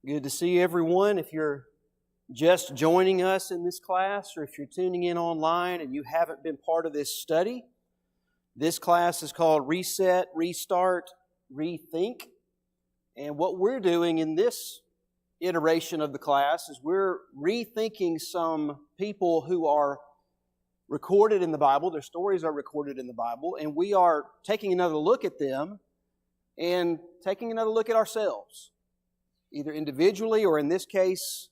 Good to see everyone. If you're just joining us in this class or if you're tuning in online and you haven't been part of this study, this class is called Reset, Restart, Rethink. And what we're doing in this iteration of the class is we're rethinking some people who are recorded in the Bible. Their stories are recorded in the Bible, and we are taking another look at them and taking another look at ourselves, either individually or in this case,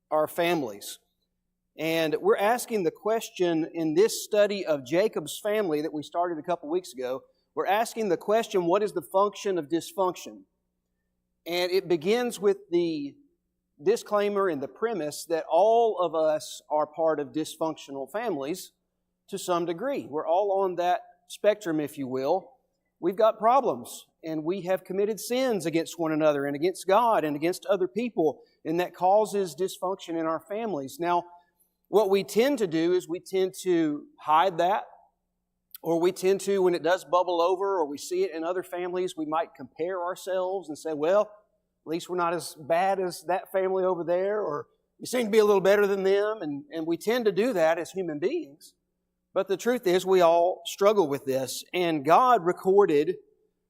our families. And we're asking the question in this study of Jacob's family that we started a couple weeks ago, we're asking the question, what is the function of dysfunction? And it begins with the disclaimer and the premise that all of us are part of dysfunctional families to some degree. We're all on that spectrum, if you will. We've got problems, and we have committed sins against one another and against God and against other people, and that causes dysfunction in our families. Now, what we tend to do is we tend to hide that, or we tend to, when it does bubble over or we see it in other families, we might compare ourselves and say, well, at least we're not as bad as that family over there, or we seem to be a little better than them, and we tend to do that as human beings. But the truth is, we all struggle with this, and God recorded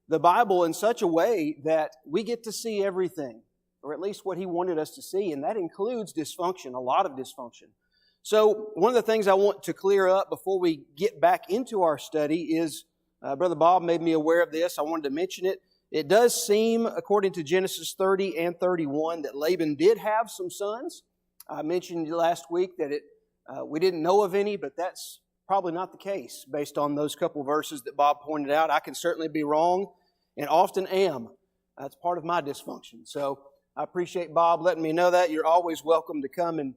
the Bible in such a way that we get to see everything, or at least what He wanted us to see, and that includes dysfunction, a lot of dysfunction. So one of the things I want to clear up before we get back into our study is, Brother Bob made me aware of this, I wanted to mention it. It does seem, according to Genesis 30 and 31, that Laban did have some sons. I mentioned last week that we didn't know of any, but that's probably not the case based on those couple verses that Bob pointed out. I can certainly be wrong and often am. That's part of my dysfunction. So I appreciate Bob letting me know that. You're always welcome to come and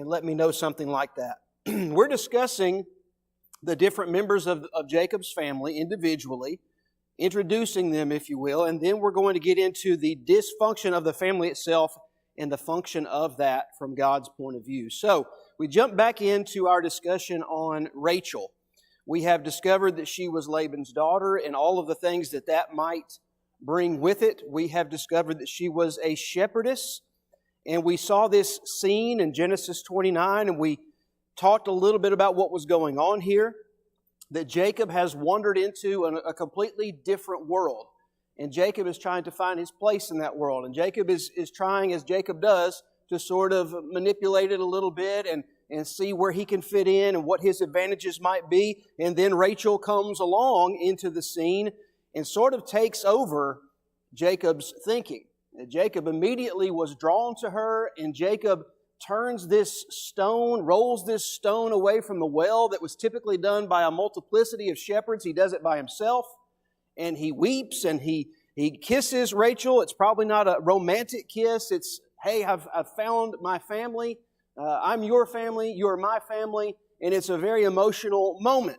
let me know something like that. We're discussing the different members of Jacob's family individually, introducing them, if you will, and then we're going to get into the dysfunction of the family itself and the function of that from God's point of view. So we jump back into our discussion on Rachel. We have discovered that she was Laban's daughter and all of the things that might bring with it. We have discovered that she was a shepherdess, and we saw this scene in Genesis 29, and we talked a little bit about what was going on here, that Jacob has wandered into a completely different world. And Jacob is trying to find his place in that world. And Jacob is trying, as Jacob does, to sort of manipulate it a little bit and see where he can fit in and what his advantages might be. And then Rachel comes along into the scene and sort of takes over Jacob's thinking. And Jacob immediately was drawn to her, and Jacob turns this stone, rolls this stone away from the well that was typically done by a multiplicity of shepherds. He does it by himself. And he weeps and he kisses Rachel. It's probably not a romantic kiss. It's, hey, I've found my family. I'm your family. You're my family. And it's a very emotional moment.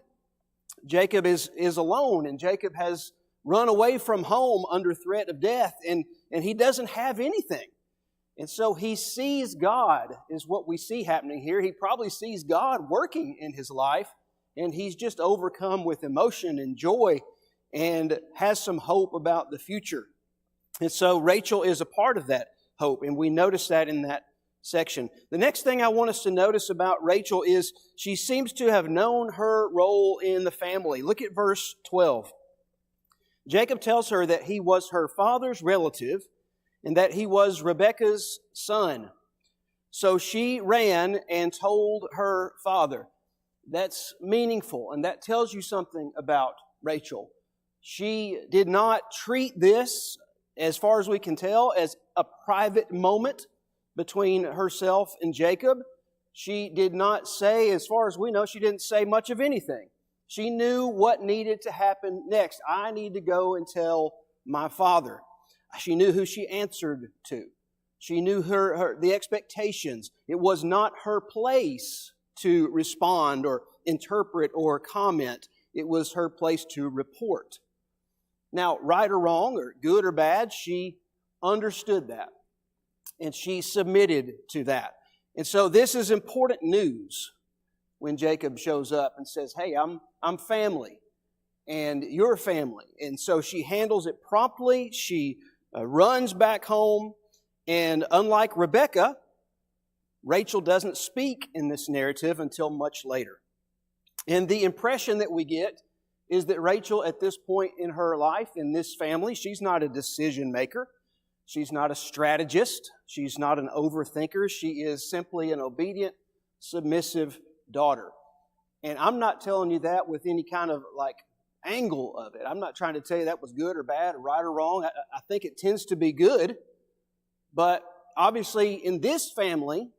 Jacob is alone, and Jacob has run away from home under threat of death, and he doesn't have anything. And so he sees God, is what we see happening here. He probably sees God working in his life, and he's just overcome with emotion and joy and has some hope about the future. And so Rachel is a part of that hope, and we notice that in that section. The next thing I want us to notice about Rachel is she seems to have known her role in the family. Look at verse 12. Jacob tells her that he was her father's relative and that he was Rebekah's son. So she ran and told her father. That's meaningful, and that tells you something about Rachel. She did not treat this, as far as we can tell, as a private moment between herself and Jacob. She did not say, as far as we know, she didn't say much of anything. She knew what needed to happen next. I need to go and tell my father. She knew who she answered to. She knew the expectations. It was not her place to respond or interpret or comment. It was her place to report. Now, right or wrong, or good or bad, she understood that. And she submitted to that. And so this is important news when Jacob shows up and says, hey, I'm family. and your family. And so she handles it promptly. She runs back home, And unlike Rebecca, Rachel doesn't speak in this narrative until much later. And the impression that we get is that Rachel, at this point in her life, in this family, she's not a decision maker. She's not a strategist. She's not an overthinker. She is simply an obedient, submissive daughter. And I'm not telling you that with any kind of angle of it. I'm not trying to tell you that was good or bad or right or wrong. I think it tends to be good. But obviously in this family,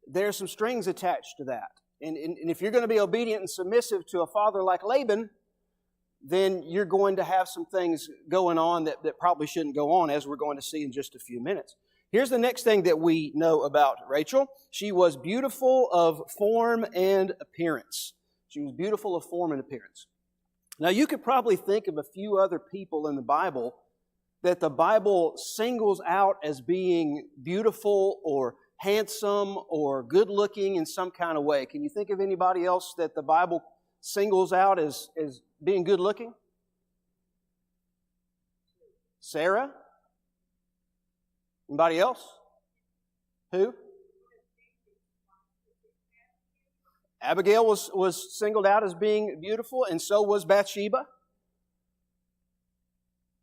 there's some strings attached to that. And if you're going to be obedient and submissive to a father like Laban, then you're going to have some things going on that probably shouldn't go on, as we're going to see in just a few minutes. Here's the next thing that we know about Rachel. She was beautiful of form and appearance. She was beautiful of form and appearance. Now, you could probably think of a few other people in the Bible that the Bible singles out as being beautiful or handsome or good-looking in some kind of way. Can you think of anybody else that the Bible singles out as being good-looking? Sarah? Anybody else? Who? Abigail was singled out as being beautiful, and so was Bathsheba.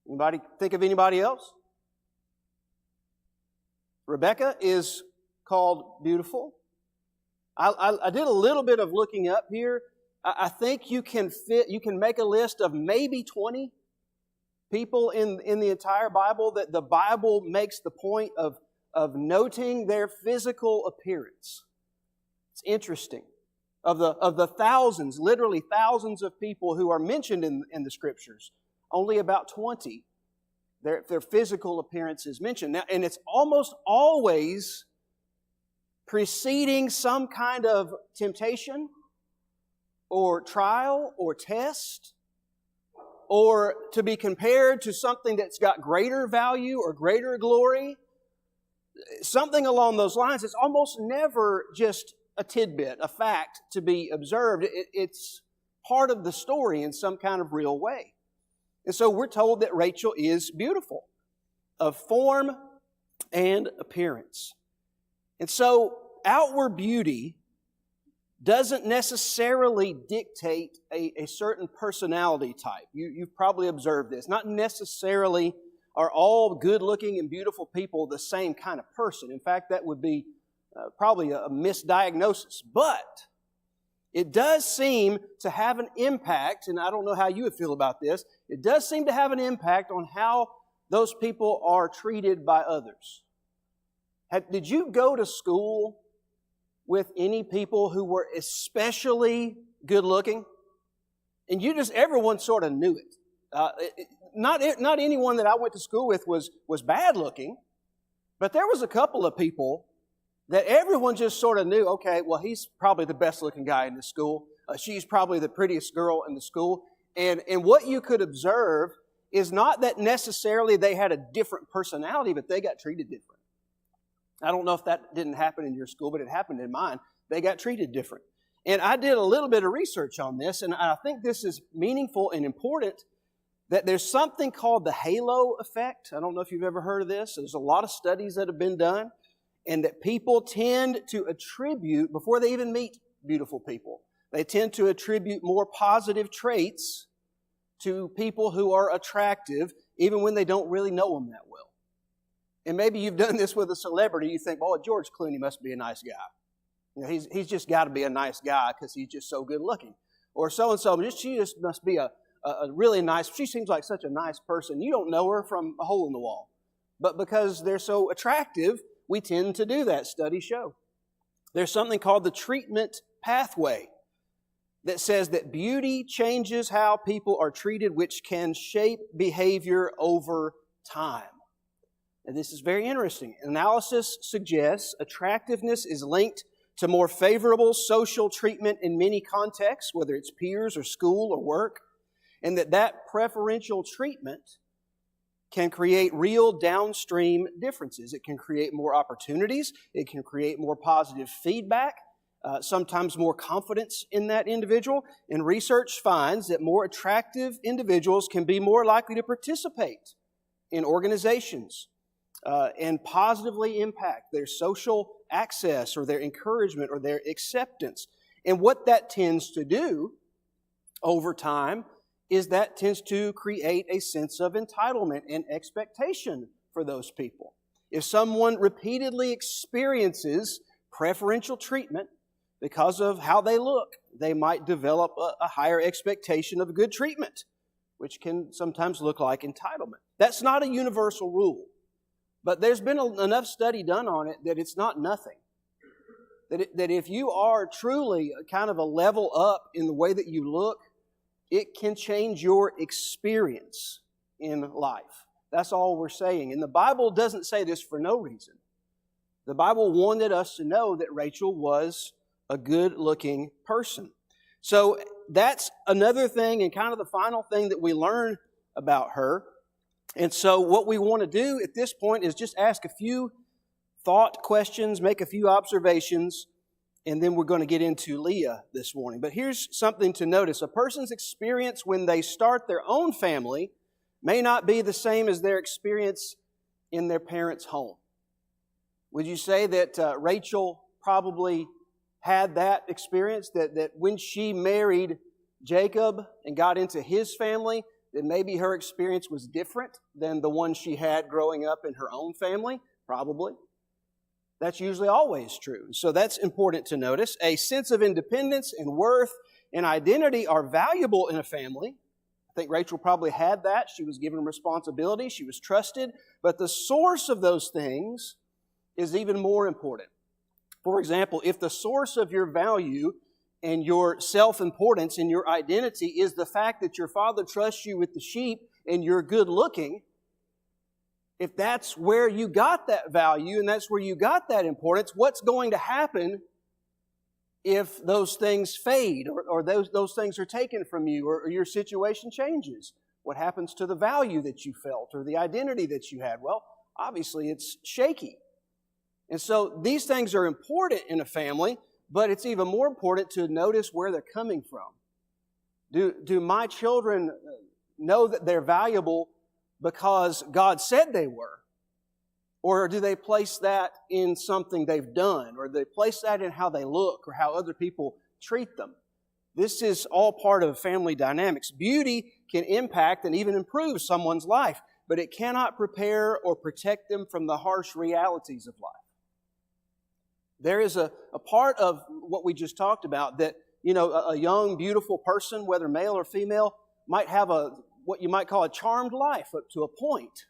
Anybody think of anybody else? Rebecca is called beautiful. I did a little bit of looking up here. I think you can make a list of maybe 20 people in the entire Bible that the Bible makes the point of noting their physical appearance. It's interesting. Of the thousands, literally thousands of people who are mentioned in the Scriptures, only about 20, their physical appearance is mentioned. Now, and it's almost always preceding some kind of temptation or trial or test, or to be compared to something that's got greater value or greater glory, something along those lines. It's almost never just a tidbit, a fact to be observed. It's part of the story in some kind of real way. And so we're told that Rachel is beautiful of form and appearance. And so outward beauty doesn't necessarily dictate a certain personality type. You've probably observed this. Not necessarily are all good-looking and beautiful people the same kind of person. In fact, that would be probably a misdiagnosis. But it does seem to have an impact, and I don't know how you would feel about this, it does seem to have an impact on how those people are treated by others. Did you go to school with any people who were especially good-looking? And everyone sort of knew it. Not anyone that I went to school with was bad-looking, but there was a couple of people that everyone just sort of knew, okay, well, he's probably the best-looking guy in the school. She's probably the prettiest girl in the school. And what you could observe is not that necessarily they had a different personality, but they got treated different. I don't know if that didn't happen in your school, but it happened in mine. They got treated different. And I did a little bit of research on this, and I think this is meaningful and important, that there's something called the halo effect. I don't know if you've ever heard of this. There's a lot of studies that have been done, and that people tend to attribute, before they even meet beautiful people, they tend to attribute more positive traits to people who are attractive, even when they don't really know them that well. And maybe you've done this with a celebrity. You think, oh, George Clooney must be a nice guy. You know, he's just got to be a nice guy because he's just so good looking. Or so-and-so, she just must be a really nice, she seems like such a nice person. You don't know her from a hole in the wall. But because they're so attractive, we tend to do that, studies show. There's something called the treatment pathway that says that beauty changes how people are treated, which can shape behavior over time. And this is very interesting. Analysis suggests attractiveness is linked to more favorable social treatment in many contexts, whether it's peers or school or work, and that preferential treatment can create real downstream differences. It can create more opportunities. It can create more positive feedback, sometimes more confidence in that individual. And research finds that more attractive individuals can be more likely to participate in organizations and positively impact their social access or their encouragement or their acceptance. And what that tends to do over time is that tends to create a sense of entitlement and expectation for those people. If someone repeatedly experiences preferential treatment because of how they look, they might develop a higher expectation of good treatment, which can sometimes look like entitlement. That's not a universal rule, but there's been enough study done on it that it's not nothing. That if you are truly kind of a level up in the way that you look, it can change your experience in life. That's all we're saying. And the Bible doesn't say this for no reason. The Bible wanted us to know that Rachel was a good-looking person. So that's another thing and kind of the final thing that we learn about her. And so what we want to do at this point is just ask a few thought questions, make a few observations, and then we're going to get into Leah this morning. But here's something to notice. A person's experience when they start their own family may not be the same as their experience in their parents' home. Would you say that Rachel probably had that experience, that when she married Jacob and got into his family, that maybe her experience was different than the one she had growing up in her own family? Probably. That's usually always true. So that's important to notice. A sense of independence and worth and identity are valuable in a family. I think Rachel probably had that. She was given responsibility. She was trusted. But the source of those things is even more important. For example, if the source of your value and your self-importance and your identity is the fact that your father trusts you with the sheep and you're good looking, if that's where you got that value and that's where you got that importance, what's going to happen if those things fade or those things are taken from you or your situation changes? What happens to the value that you felt or the identity that you had? Well, obviously it's shaky. And so these things are important in a family, but it's even more important to notice where they're coming from. Do my children know that they're valuable because God said they were? Or do they place that in something they've done? Or do they place that in how they look or how other people treat them? This is all part of family dynamics. Beauty can impact and even improve someone's life, but it cannot prepare or protect them from the harsh realities of life. There is a part of what we just talked about that, a young, beautiful person, whether male or female, might have what you might call a charmed life up to a point.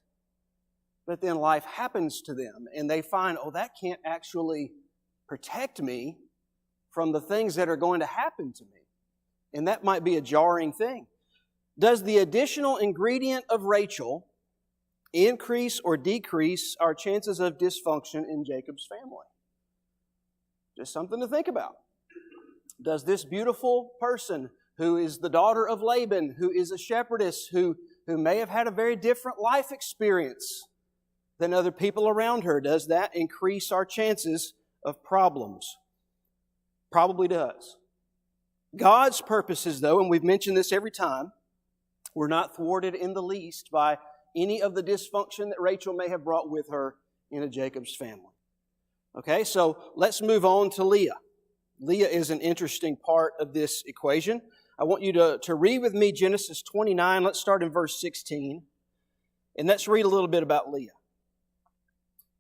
But then life happens to them and they find, that can't actually protect me from the things that are going to happen to me. And that might be a jarring thing. Does the additional ingredient of Rachel increase or decrease our chances of dysfunction in Jacob's family? Just something to think about. Does this beautiful person who is the daughter of Laban, who is a shepherdess, who may have had a very different life experience than other people around her, does that increase our chances of problems? Probably does. God's purposes, though, and we've mentioned this every time, were not thwarted in the least by any of the dysfunction that Rachel may have brought with her into Jacob's family. Okay, so let's move on to Leah. Leah is an interesting part of this equation. I want you to read with me Genesis 29. Let's start in verse 16. And let's read a little bit about Leah.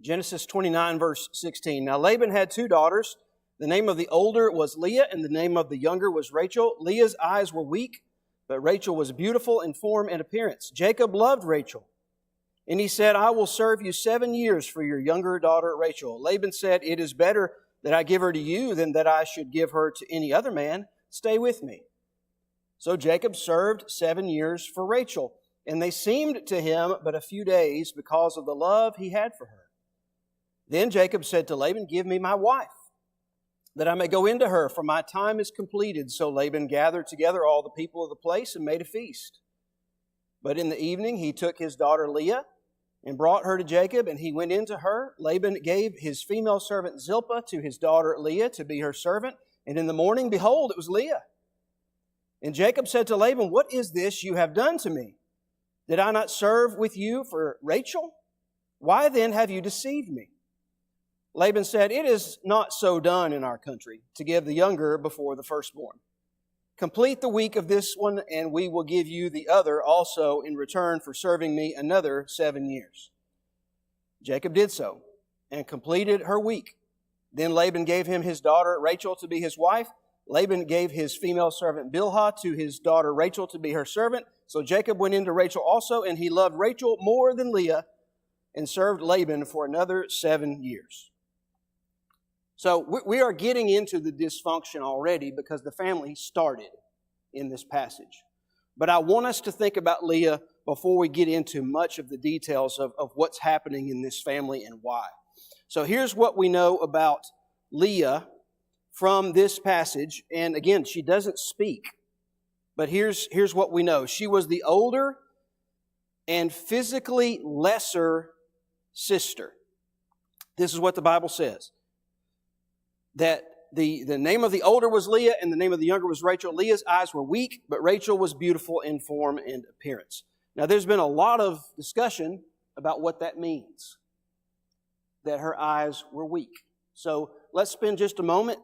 Genesis 29, verse 16. Now Laban had 2 daughters. The name of the older was Leah, and the name of the younger was Rachel. Leah's eyes were weak, but Rachel was beautiful in form and appearance. Jacob loved Rachel. And he said, I will serve you 7 years for your younger daughter Rachel. Laban said, it is better that I give her to you than that I should give her to any other man. Stay with me. So Jacob served 7 years for Rachel, and they seemed to him but a few days because of the love he had for her. Then Jacob said to Laban, give me my wife, that I may go into her, for my time is completed. So Laban gathered together all the people of the place and made a feast. But in the evening he took his daughter Leah and brought her to Jacob, and he went into her. Laban gave his female servant Zilpah to his daughter Leah to be her servant. And in the morning, behold, it was Leah. And Jacob said to Laban, what is this you have done to me? Did I not serve with you for Rachel? Why then have you deceived me?" Laban said, "It is not so done in our country to give the younger before the firstborn. Complete the week of this one, and we will give you the other also in return for serving me another 7 years." Jacob did so and completed her week. Then Laban gave him his daughter Rachel to be his wife. Laban gave his female servant Bilhah to his daughter Rachel to be her servant. So Jacob went into Rachel also, and he loved Rachel more than Leah and served Laban for another 7 years. So we are getting into the dysfunction already because the family started in this passage. But I want us to think about Leah before we get into much of the details of what's happening in this family and why. So here's what we know about Leah from this passage. And again, she doesn't speak. But here's what we know. She was the older and physically lesser sister. This is what the Bible says. That the name of the older was Leah and the name of the younger was Rachel. Leah's eyes were weak, but Rachel was beautiful in form and appearance. Now, there's been a lot of discussion about what that means, that her eyes were weak. So let's spend just a moment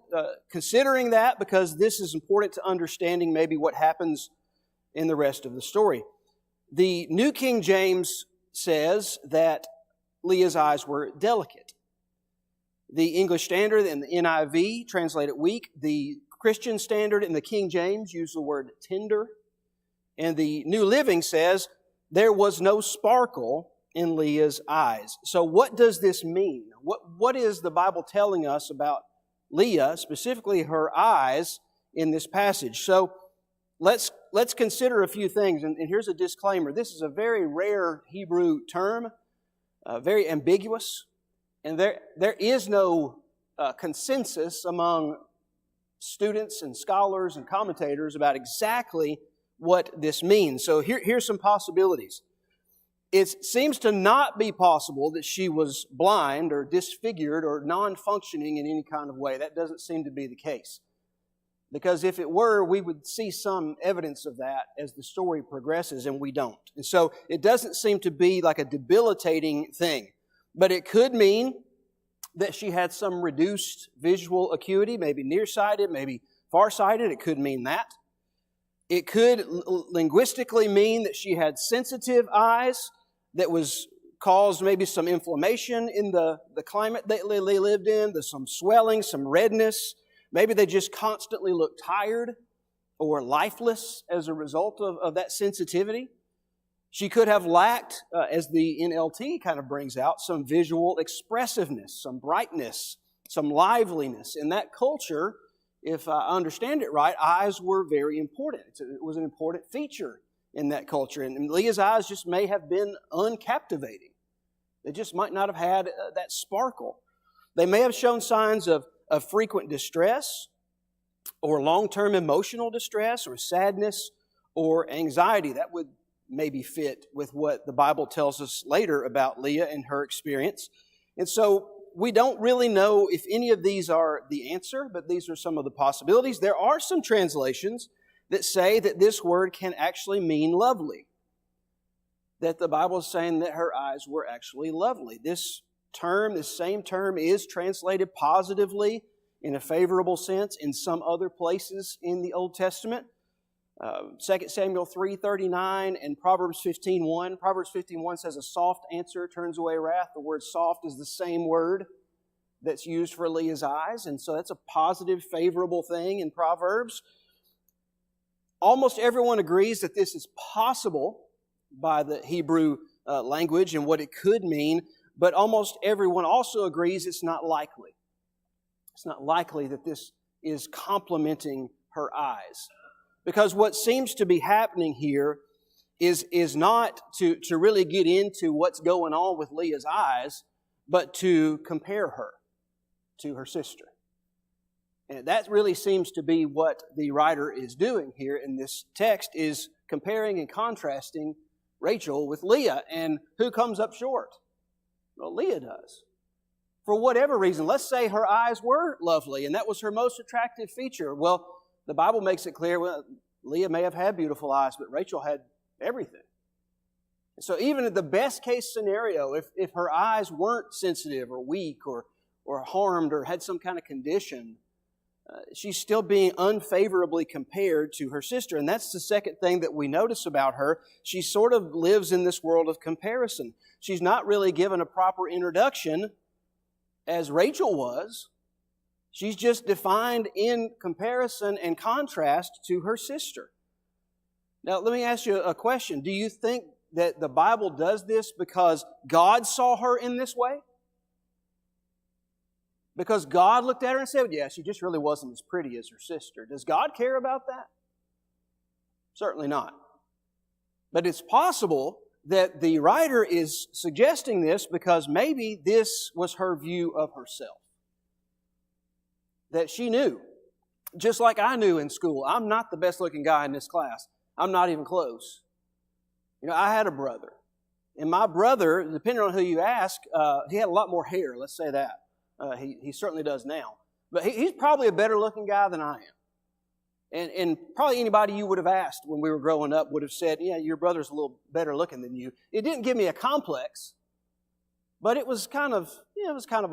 considering that, because this is important to understanding maybe what happens in the rest of the story. The New King James says that Leah's eyes were delicate. The English Standard and the NIV translate it weak. The Christian Standard and the King James use the word tender. And the New Living says there was no sparkle in Leah's eyes. So what does this mean? What is the Bible telling us about Leah, specifically her eyes, in this passage? So let's consider a few things. And here's a disclaimer. This is a very rare Hebrew term, very ambiguous. And there is no consensus among students and scholars and commentators about exactly what this means. So here's some possibilities. It seems to not be possible that she was blind or disfigured or non-functioning in any kind of way. That doesn't seem to be the case. Because if it were, we would see some evidence of that as the story progresses, and we don't. And so it doesn't seem to be like a debilitating thing. But it could mean that she had some reduced visual acuity, maybe nearsighted, maybe farsighted. It could mean that. It could linguistically mean that she had sensitive eyes that was caused maybe some inflammation in the climate that they lived in. There's some swelling, some redness. Maybe they just constantly looked tired or lifeless as a result of that sensitivity. She could have lacked, as the NLT kind of brings out, some visual expressiveness, some brightness, some liveliness. In that culture, if I understand it right, eyes were very important. It was an important feature in that culture. And Leah's eyes just may have been uncaptivating. They just might not have had that sparkle. They may have shown signs of frequent distress or long-term emotional distress or sadness or anxiety. That would maybe fit with what the Bible tells us later about Leah and her experience. And so we don't really know if any of these are the answer, but these are some of the possibilities. There are some translations that say that this word can actually mean lovely. That the Bible is saying that her eyes were actually lovely. This same term is translated positively in a favorable sense in some other places in the Old Testament. 2 Samuel 3:39 and Proverbs 15:1. Proverbs 15:1 says, "A soft answer turns away wrath." The word soft is the same word that's used for Leah's eyes, and so that's a positive, favorable thing in Proverbs. Almost everyone agrees that this is possible by the Hebrew language and what it could mean, but almost everyone also agrees it's not likely. It's not likely that this is complementing her eyes. Because what seems to be happening here is not to really get into what's going on with Leah's eyes, but to compare her to her sister. And that really seems to be what the writer is doing here in this text, is comparing and contrasting Rachel with Leah. And who comes up short? Well, Leah does. For whatever reason, let's say her eyes were lovely and that was her most attractive feature. Well, the Bible makes it clear, well, Leah may have had beautiful eyes, but Rachel had everything. So even in the best case scenario, if her eyes weren't sensitive or weak or harmed or had some kind of condition, she's still being unfavorably compared to her sister. And that's the second thing that we notice about her. She sort of lives in this world of comparison. She's not really given a proper introduction as Rachel was. She's just defined in comparison and contrast to her sister. Now, let me ask you a question. Do you think that the Bible does this because God saw her in this way? Because God looked at her and said, yeah, she just really wasn't as pretty as her sister. Does God care about that? Certainly not. But it's possible that the writer is suggesting this because maybe this was her view of herself. That she knew, just like I knew in school, I'm not the best looking guy in this class. I'm not even close. You know, I had a brother. And my brother, depending on who you ask, he had a lot more hair, let's say that. He certainly does now. But he's probably a better looking guy than I am. And probably anybody you would have asked when we were growing up would have said, yeah, your brother's a little better looking than you. It didn't give me a complex, but it was kind of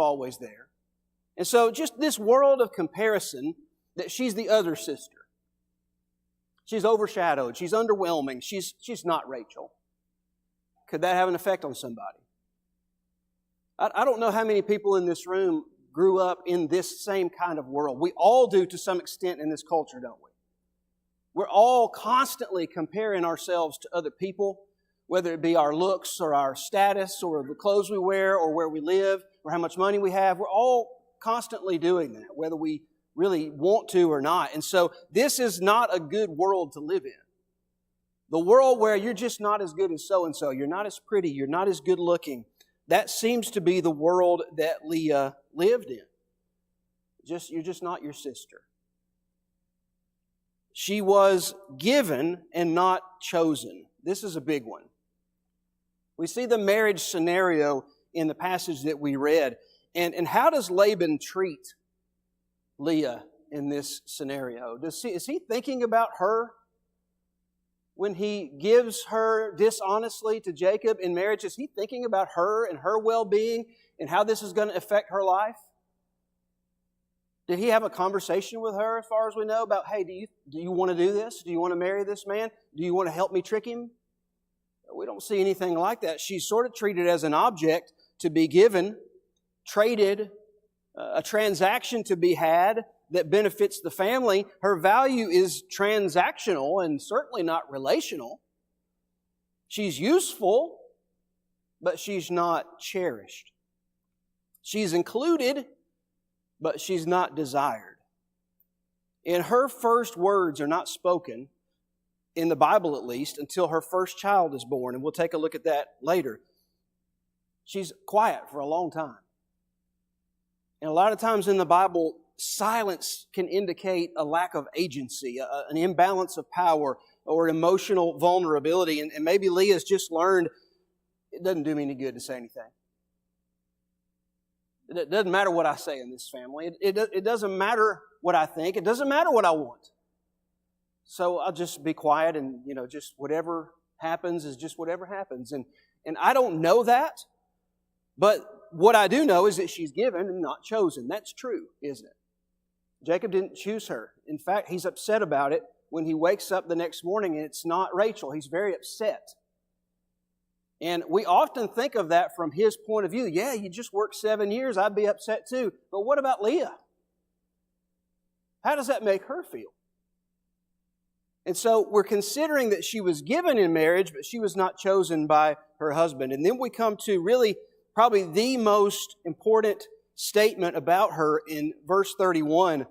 always there. And so just this world of comparison, that she's the other sister. She's overshadowed. She's underwhelming. She's not Rachel. Could that have an effect on somebody? I don't know how many people in this room grew up in this same kind of world. We all do to some extent in this culture, don't we? We're all constantly comparing ourselves to other people, whether it be our looks or our status or the clothes we wear or where we live or how much money we have. We're all constantly doing that, whether we really want to or not. And so this is not a good world to live in. The world where you're just not as good as so-and-so, you're not as pretty, you're not as good looking. That seems to be the world that Leah lived in. You're just not your sister. She was given and not chosen. This is a big one. We see the marriage scenario in the passage that we read. And how does Laban treat Leah in this scenario? Is he thinking about her? When he gives her dishonestly to Jacob in marriage, is he thinking about her and her well-being and how this is going to affect her life? Did he have a conversation with her, as far as we know, about, hey, do you want to do this? Do you want to marry this man? Do you want to help me trick him? We don't see anything like that. She's sort of treated as an object to be given, traded, a transaction to be had that benefits the family. Her value is transactional and certainly not relational. She's useful, but she's not cherished. She's included, but she's not desired. And her first words are not spoken, in the Bible at least, until her first child is born. And we'll take a look at that later. She's quiet for a long time. And a lot of times in the Bible, silence can indicate a lack of agency, an imbalance of power, or emotional vulnerability. And maybe Leah's just learned it doesn't do me any good to say anything. It doesn't matter what I say in this family. It doesn't matter what I think. It doesn't matter what I want. So I'll just be quiet and, just whatever happens is just whatever happens. And I don't know that, but what I do know is that she's given and not chosen. That's true, isn't it? Jacob didn't choose her. In fact, he's upset about it when he wakes up the next morning and it's not Rachel. He's very upset. And we often think of that from his point of view. Yeah, you just worked 7 years, I'd be upset too. But what about Leah? How does that make her feel? And so we're considering that she was given in marriage, but she was not chosen by her husband. And then we come to really probably the most important statement about her in verse 31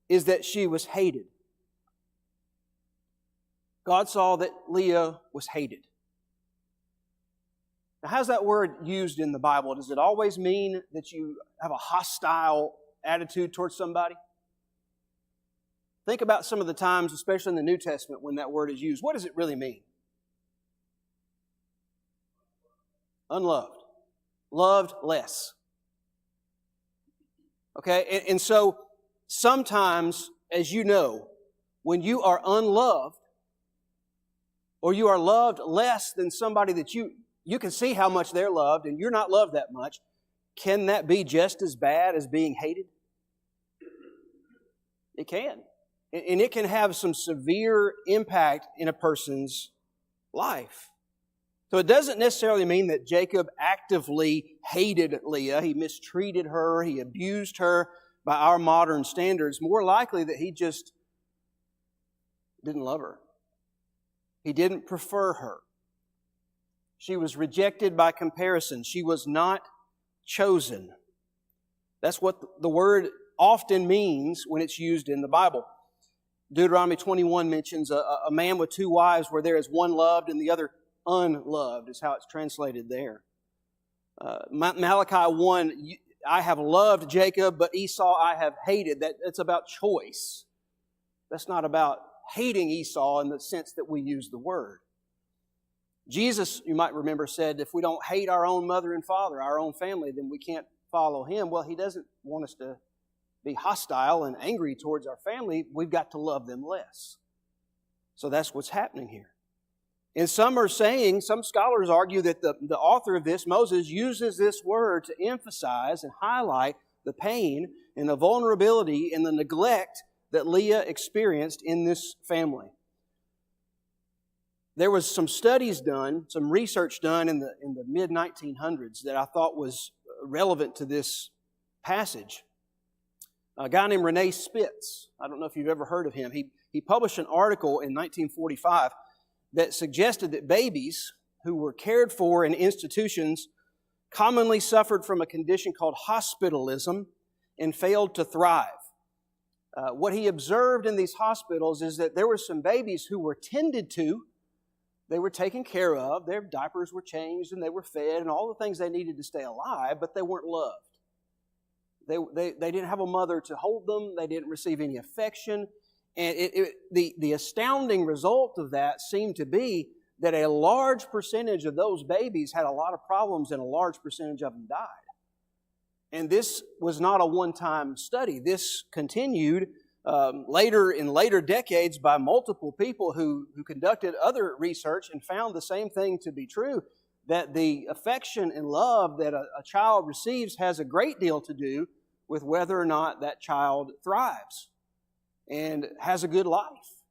is that she was hated. God saw that Leah was hated. Now, how's that word used in the Bible? Does it always mean that you have a hostile attitude towards somebody? Think about some of the times, especially in the New Testament, when that word is used. What does it really mean? Unloved. Loved less. Okay, and so sometimes, as you know, when you are unloved, or you are loved less than somebody that you can see how much they're loved and you're not loved that much, can that be just as bad as being hated? It can. And it can have some severe impact in a person's life. So it doesn't necessarily mean that Jacob actively hated Leah. He mistreated her. He abused her by our modern standards. More likely that he just didn't love her. He didn't prefer her. She was rejected by comparison. She was not chosen. That's what the word often means when it's used in the Bible. Deuteronomy 21 mentions a man with two wives where there is one loved and the other unloved, is how it's translated there. Malachi 1, I have loved Jacob, but Esau I have hated. That's about choice. That's not about hating Esau in the sense that we use the word. Jesus, you might remember, said if we don't hate our own mother and father, our own family, then we can't follow Him. Well, He doesn't want us to be hostile and angry towards our family. We've got to love them less. So that's what's happening here. And some scholars argue that the author of this, Moses, uses this word to emphasize and highlight the pain and the vulnerability and the neglect that Leah experienced in this family. There was some studies done, some research done in the mid-1900s that I thought was relevant to this passage. A guy named Rene Spitz, I don't know if you've ever heard of him, he published an article in 1945 that suggested that babies who were cared for in institutions commonly suffered from a condition called hospitalism and failed to thrive. What he observed in these hospitals is that there were some babies who were tended to, they were taken care of, their diapers were changed and they were fed and all the things they needed to stay alive, but they weren't loved. They didn't have a mother to hold them. They didn't receive any affection. And the astounding result of that seemed to be that a large percentage of those babies had a lot of problems and a large percentage of them died. And this was not a one-time study. This continued in later decades by multiple people who conducted other research and found the same thing to be true, that the affection and love that a child receives has a great deal to do with whether or not that child thrives and has a good life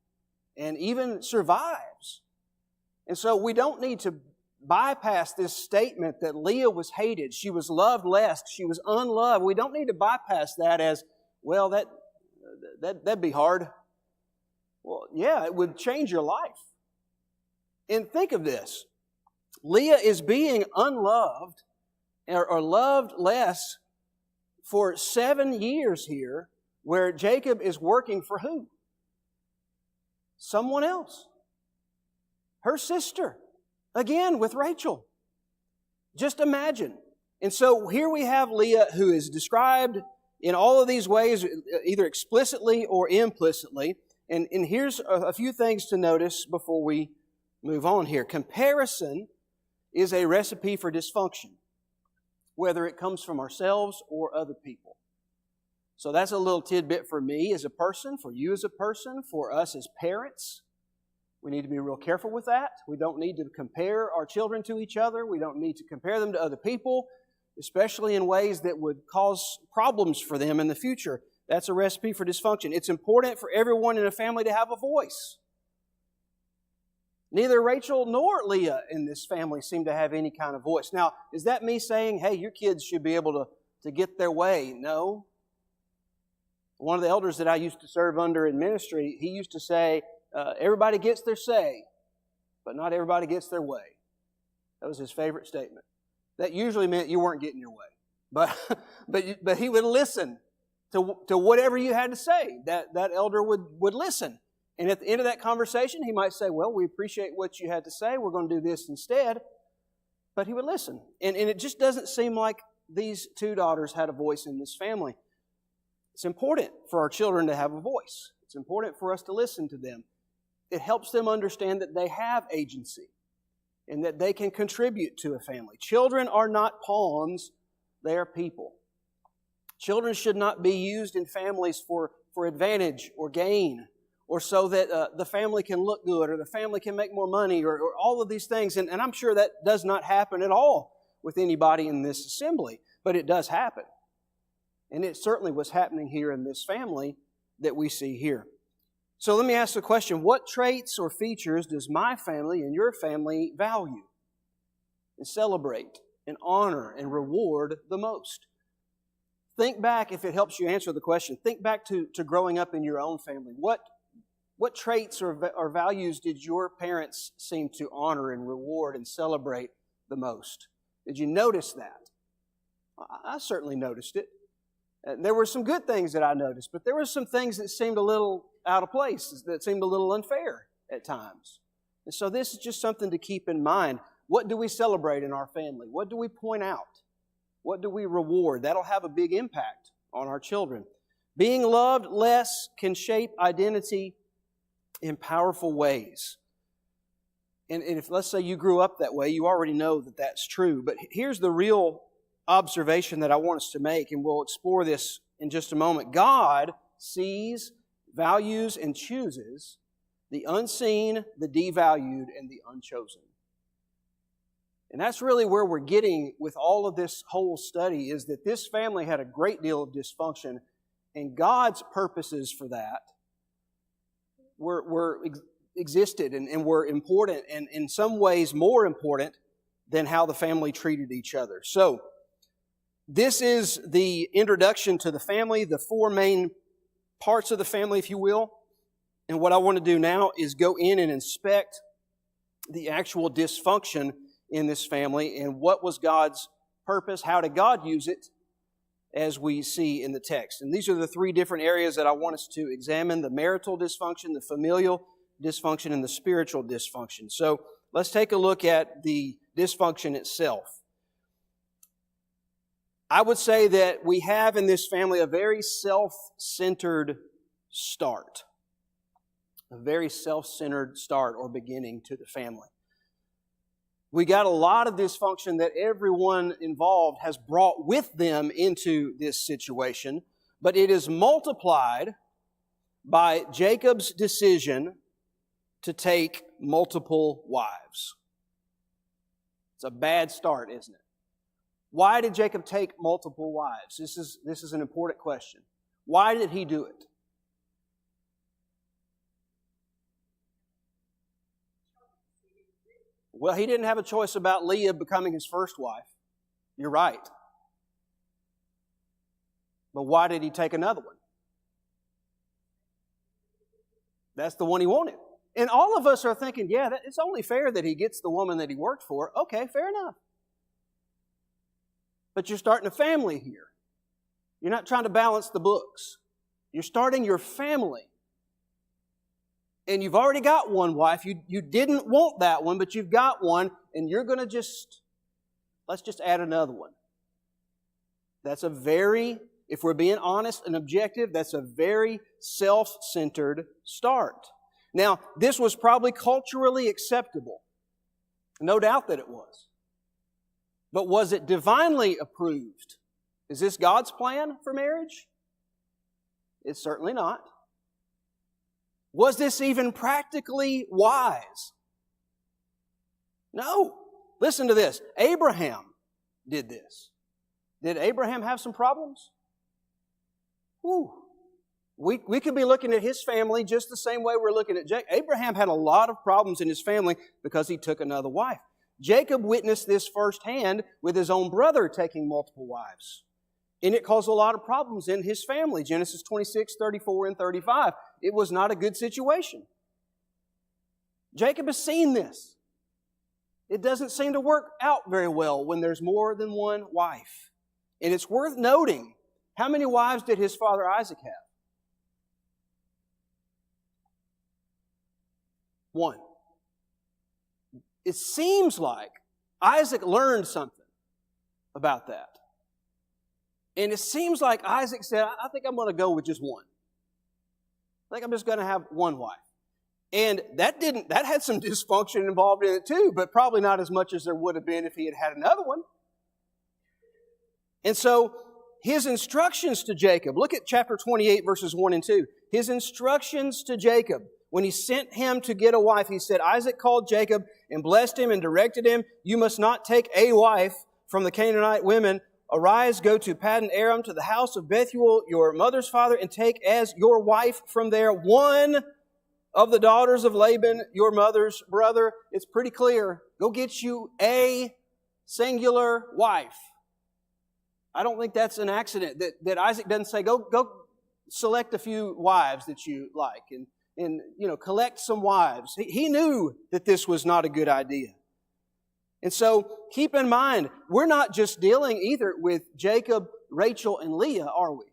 and even survives. And so we don't need to bypass this statement that Leah was hated, she was loved less, she was unloved. We don't need to bypass that as, well, that'd be hard. Well, yeah, it would change your life. And think of this. Leah is being unloved or loved less for 7 years here, where Jacob is working for who? Someone else. Her sister. Again, with Rachel. Just imagine. And so here we have Leah, who is described in all of these ways, either explicitly or implicitly. And here's a few things to notice before we move on here. Comparison is a recipe for dysfunction, whether it comes from ourselves or other people. So that's a little tidbit for me as a person, for you as a person, for us as parents. We need to be real careful with that. We don't need to compare our children to each other. We don't need to compare them to other people, especially in ways that would cause problems for them in the future. That's a recipe for dysfunction. It's important for everyone in a family to have a voice. Neither Rachel nor Leah in this family seem to have any kind of voice. Now, is that me saying, hey, your kids should be able to get their way? No. One of the elders that I used to serve under in ministry, he used to say, everybody gets their say, but not everybody gets their way. That was his favorite statement. That usually meant you weren't getting your way. But he would listen to whatever you had to say. That elder would listen. And at the end of that conversation, he might say, well, we appreciate what you had to say. We're going to do this instead. But he would listen. And it just doesn't seem like these two daughters had a voice in this family. It's important for our children to have a voice. It's important for us to listen to them. It helps them understand that they have agency and that they can contribute to a family. Children are not pawns. They are people. Children should not be used in families for advantage or gain or so that the family can look good, or the family can make more money, or all of these things. And I'm sure that does not happen at all with anybody in this assembly, but it does happen. And it certainly was happening here in this family that we see here. So let me ask the question, what traits or features does my family and your family value and celebrate and honor and reward the most? Think back, if it helps you answer the question, think back to growing up in your own family. What traits or values did your parents seem to honor and reward and celebrate the most? Did you notice that? I certainly noticed it. There were some good things that I noticed, but there were some things that seemed a little out of place, that seemed a little unfair at times. And so this is just something to keep in mind. What do we celebrate in our family? What do we point out? What do we reward? That'll have a big impact on our children. Being loved less can shape identity in powerful ways. And if, let's say, you grew up that way, you already know that that's true. But here's the real observation that I want us to make, and we'll explore this in just a moment. God sees, values, and chooses the unseen, the devalued, and the unchosen. And that's really where we're getting with all of this whole study, is that this family had a great deal of dysfunction, and God's purposes for that existed and were important, and in some ways more important than how the family treated each other. So, this is the introduction to the family, the four main parts of the family, if you will. And what I want to do now is go in and inspect the actual dysfunction in this family and what was God's purpose, how did God use it, as we see in the text. And these are the three different areas that I want us to examine: the marital dysfunction, the familial dysfunction, and the spiritual dysfunction. So let's take a look at the dysfunction itself. I would say that we have in this family a very self-centered start. A very self-centered start or beginning to the family. We got a lot of dysfunction that everyone involved has brought with them into this situation, but it is multiplied by Jacob's decision to take multiple wives. It's a bad start, isn't it? Why did Jacob take multiple wives? This is an important question. Why did he do it? Well, he didn't have a choice about Leah becoming his first wife. You're right. But why did he take another one? That's the one he wanted. And all of us are thinking, yeah, it's only fair that he gets the woman that he worked for. Okay, fair enough. But you're starting a family here. You're not trying to balance the books. You're starting your family. And you've already got one wife. You didn't want that one, but you've got one, and you're going to let's just add another one. That's a very, if we're being honest and objective, that's a very self-centered start. Now, this was probably culturally acceptable. No doubt that it was. But was it divinely approved? Is this God's plan for marriage? It's certainly not. Was this even practically wise? No. Listen to this. Abraham did this. Did Abraham have some problems? Whew. We could be looking at his family just the same way we're looking at Jacob. Abraham had a lot of problems in his family because he took another wife. Jacob witnessed this firsthand with his own brother taking multiple wives. And it caused a lot of problems in his family. Genesis 26, 34, and 35. It was not a good situation. Jacob has seen this. It doesn't seem to work out very well when there's more than one wife. And it's worth noting, how many wives did his father Isaac have? One. It seems like Isaac learned something about that. And it seems like Isaac said, I think I'm going to go with just one. I think I'm just going to have one wife. And that had some dysfunction involved in it too, but probably not as much as there would have been if he had had another one. And so his instructions to Jacob, look at chapter 28, verses 1 and 2. His instructions to Jacob, when he sent him to get a wife, he said, Isaac called Jacob and blessed him and directed him, you must not take a wife from the Canaanite women. Arise, go to Pate Aram, to the house of Bethuel, your mother's father, and take as your wife from there one of the daughters of Laban, your mother's brother. It's pretty clear. Go get you a singular wife. I don't think that's an accident that Isaac doesn't say, go select a few wives that you like and collect some wives. He knew that this was not a good idea. And so keep in mind, we're not just dealing either with Jacob, Rachel, and Leah, are we?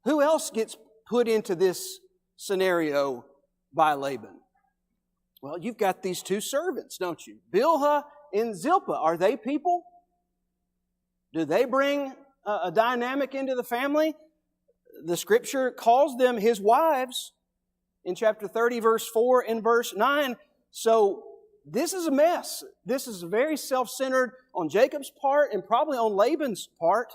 Who else gets put into this scenario by Laban? Well, you've got these two servants, don't you? Bilhah and Zilpah. Are they people? Do they bring a dynamic into the family? The Scripture calls them his wives in chapter 30, verse 4 and verse 9. So this is a mess. This is very self-centered on Jacob's part and probably on Laban's part.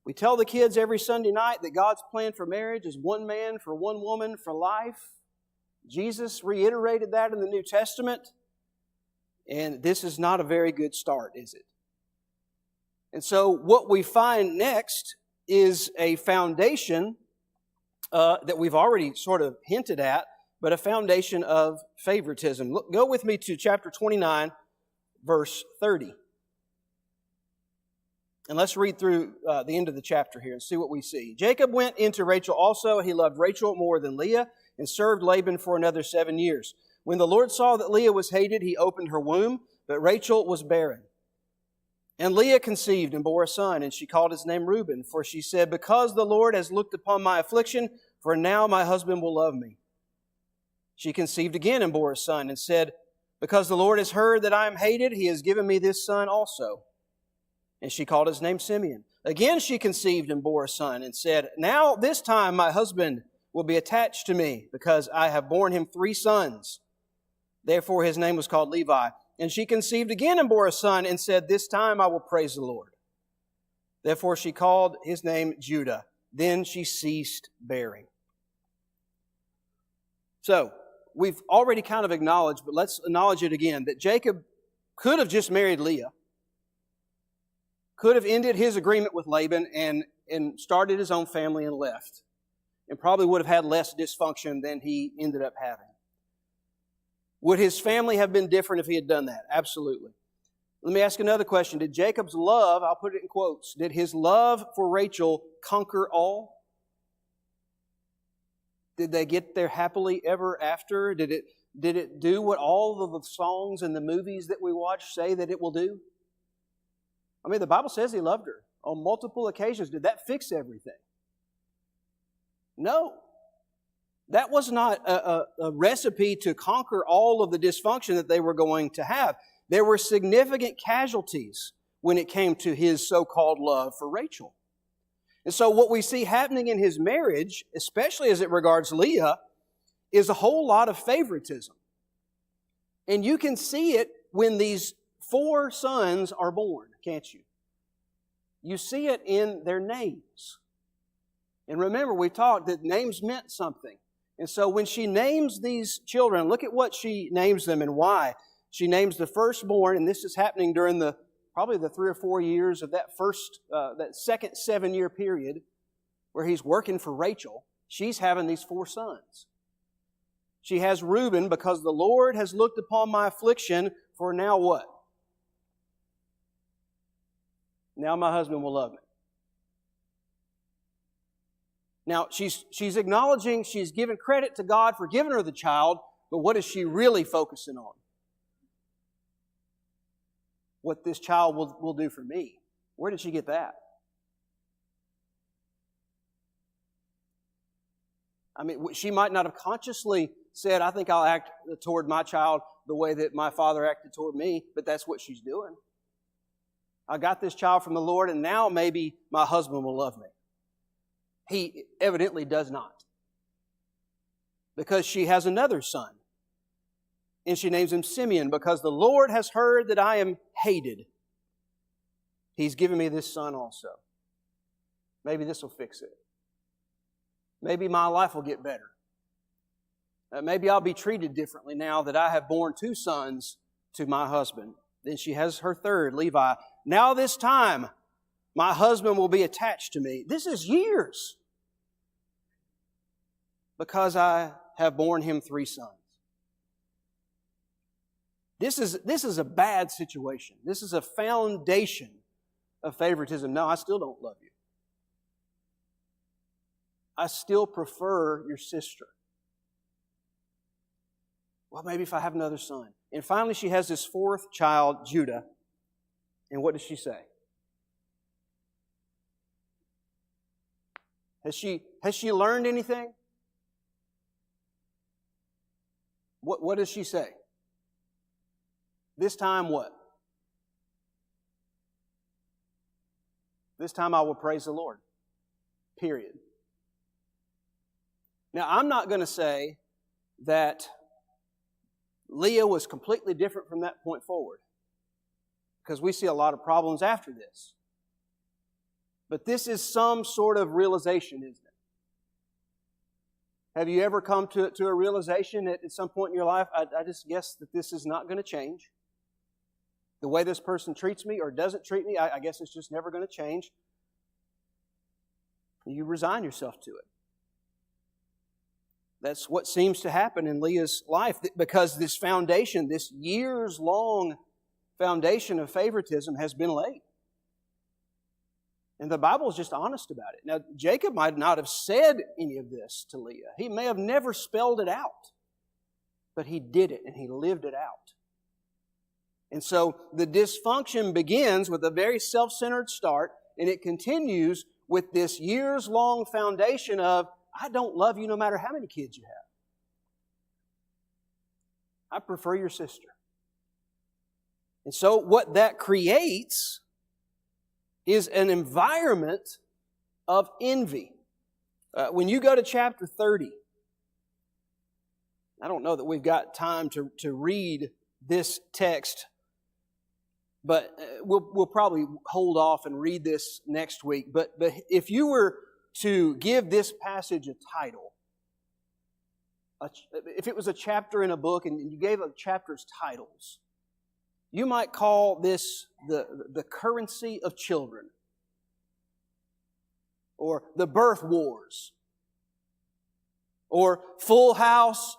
We tell the kids every Sunday night that God's plan for marriage is one man for one woman for life. Jesus reiterated that in the New Testament. And this is not a very good start, is it? And so what we find next is a foundation that we've already sort of hinted at, but a foundation of favoritism. Look, go with me to chapter 29, verse 30. And let's read through the end of the chapter here and see what we see. Jacob went into Rachel also. He loved Rachel more than Leah and served Laban for another 7 years. When the Lord saw that Leah was hated, He opened her womb, but Rachel was barren. And Leah conceived and bore a son, and she called his name Reuben, for she said, because the Lord has looked upon my affliction, for now my husband will love me. She conceived again and bore a son, and said, because the Lord has heard that I am hated, He has given me this son also. And she called his name Simeon. Again she conceived and bore a son, and said, now this time my husband will be attached to me, because I have borne him 3 sons. Therefore his name was called Levi. And she conceived again and bore a son, and said, this time I will praise the Lord. Therefore she called his name Judah. Then she ceased bearing. So, we've already kind of acknowledged, but let's acknowledge it again, that Jacob could have just married Leah, could have ended his agreement with Laban and started his own family and left, and probably would have had less dysfunction than he ended up having. Would his family have been different if he had done that? Absolutely. Let me ask another question. Did Jacob's love, I'll put it in quotes, did his love for Rachel conquer all? Did they get there happily ever after? Did it do what all of the songs and the movies that we watch say that it will do? I mean, the Bible says he loved her on multiple occasions. Did that fix everything? No. That was not a recipe to conquer all of the dysfunction that they were going to have. There were significant casualties when it came to his so-called love for Rachel. And so what we see happening in his marriage, especially as it regards Leah, is a whole lot of favoritism. And you can see it when these 4 sons are born, can't you? You see it in their names. And remember, we talked that names meant something. And so when she names these children, look at what she names them and why. She names the firstborn, and this is happening during probably the 3 or 4 years of that second 7-year period where he's working for Rachel. She's having these 4 sons. She has Reuben, because the Lord has looked upon my affliction, for now what? Now my husband will love me. Now, she's acknowledging, she's giving credit to God for giving her the child, but what is she really focusing on? What this child will do for me. Where did she get that? I mean, she might not have consciously said, I think I'll act toward my child the way that my father acted toward me, but that's what she's doing. I got this child from the Lord, and now maybe my husband will love me. He evidently does not. Because she has another son. And she names him Simeon, because the Lord has heard that I am hated. He's given me this son also. Maybe this will fix it. Maybe my life will get better. Maybe I'll be treated differently now that I have borne 2 sons to my husband. Then she has her third, Levi. Now this time, my husband will be attached to me. This is years. Because I have borne him 3 sons. This is a bad situation. This is a foundation of favoritism. No, I still don't love you. I still prefer your sister. Well, maybe if I have another son. And finally, she has this 4th child, Judah. And what does she say? Has she learned anything? What does she say? This time what? This time I will praise the Lord. Period. Now, I'm not going to say that Leah was completely different from that point forward, because we see a lot of problems after this. But this is some sort of realization, isn't it? Have you ever come to a realization at some point in your life, I just guess that this is not going to change? The way this person treats me or doesn't treat me, I guess it's just never going to change. You resign yourself to it. That's what seems to happen in Leah's life, because this foundation, this years-long foundation of favoritism has been laid. And the Bible is just honest about it. Now, Jacob might not have said any of this to Leah. He may have never spelled it out. But he did it, and he lived it out. And so the dysfunction begins with a very self-centered start, and it continues with this years-long foundation of, I don't love you no matter how many kids you have. I prefer your sister. And so what that creates is an environment of envy. When you go to chapter 30, I don't know that we've got time to read this text, but we'll probably hold off and read this next week. But if you were to give this passage a title, if it was a chapter in a book and you gave a chapter's titles, you might call this the currency of children, or the birth wars, or full house,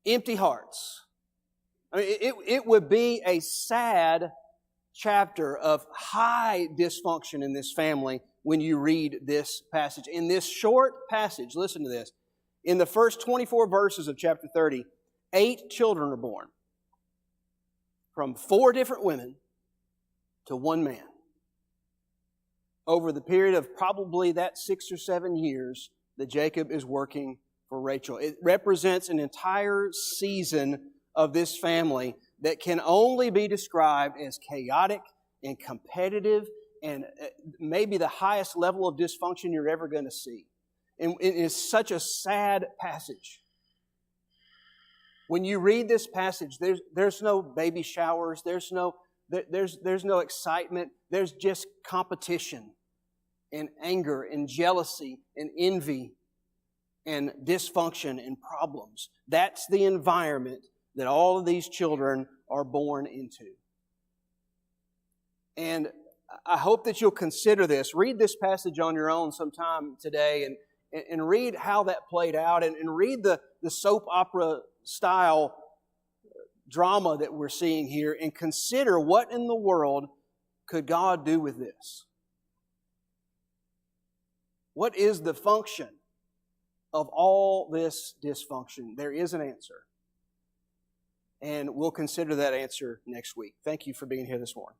empty hearts. I mean, it would be a sad chapter of high dysfunction in this family when you read this passage. In this short passage, listen to this. In the first 24 verses of chapter 30, 8 children are born. From 4 different women to 1 man. Over the period of probably that 6 or 7 years that Jacob is working for Rachel. It represents an entire season of this family that can only be described as chaotic and competitive and maybe the highest level of dysfunction you're ever going to see. And it is such a sad passage. When you read this passage, there's no baby showers, there's no excitement, there's just competition and anger and jealousy and envy and dysfunction and problems. That's the environment that all of these children are born into. And I hope that you'll consider this. Read this passage on your own sometime today and read how that played out and read the soap opera style drama that we're seeing here and consider what in the world could God do with this? What is the function of all this dysfunction? There is an answer. And we'll consider that answer next week. Thank you for being here this morning.